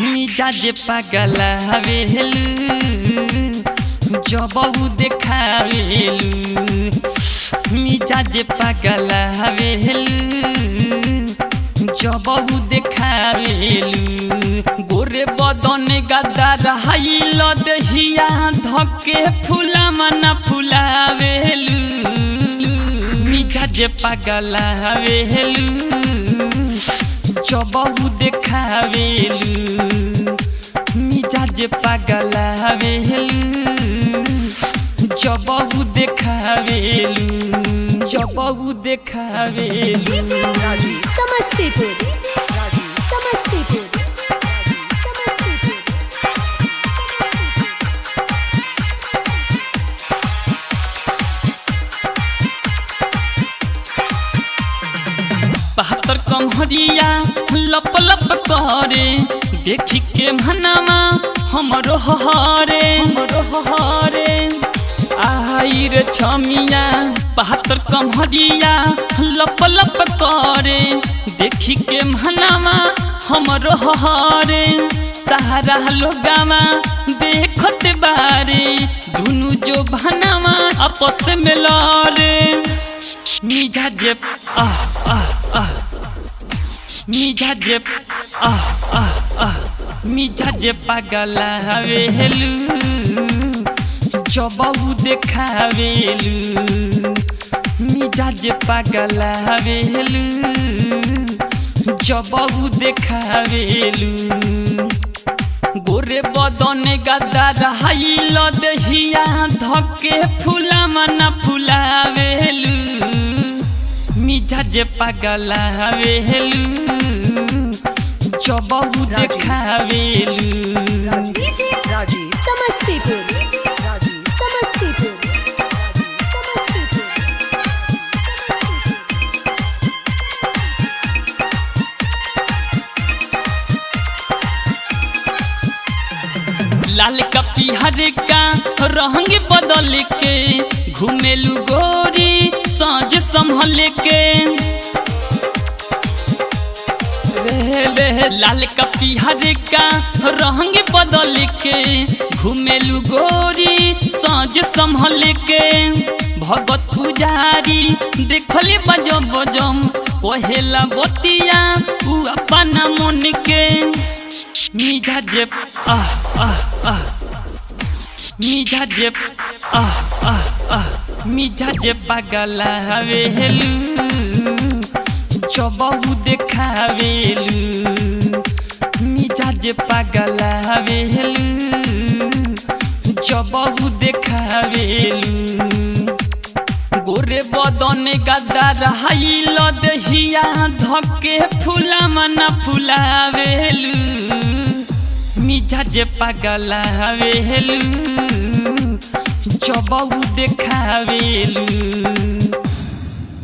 मिजाज पागल हवेलू जब देखावेलू मिजाज पागल हवेलू जब देखावेलू गोरे बदन गदर हाइल दहिया धके फूला मना फुलावेलू मिजाज पागल हवेलू जब देखावेलू मिजाज पागल हवेलू जब देखावेलू जब देखावेलू समस्तीपुर बहत्तर कमहरिया लप लप करे देखी के मनामा हमरो हरे आई रे छमिया बहत्तर कमहरिया लप लप करे देखी के मनामा हमरो हरे सहारा लोगामा देखत बारे दुनु जो भनामा आपस में लड़े मिजाज मिजाज मिजाज पागल हवेलू जब देखावेलू मिजाज पागल हवेलू जब देखावेलू गोरे बदन गदर हाइल दहिया धके फूला मना फुलावेलू मिजाज पागल हवेलू जब देखावेलू समस्तीपुर लाल कपी हर का रंग बदल के घूमेलू गोरी साँझ संभल के रे लाल कपी हर का रंग बदल के घूमेलू गोरी साँझ संभल के भगत पुजारी देखले बजम बजम पहला बतिया उ अपना मन के मिजाज मिजाज मिजाज पागल हवेलू जब देखावेलू मिजाज पागल हवेलू जब देखावेलू गोरे बदन गदर हाइल दहिया धके फूला मना फुलावेलू मिजाज पागल हवेलू जब देखावेलू।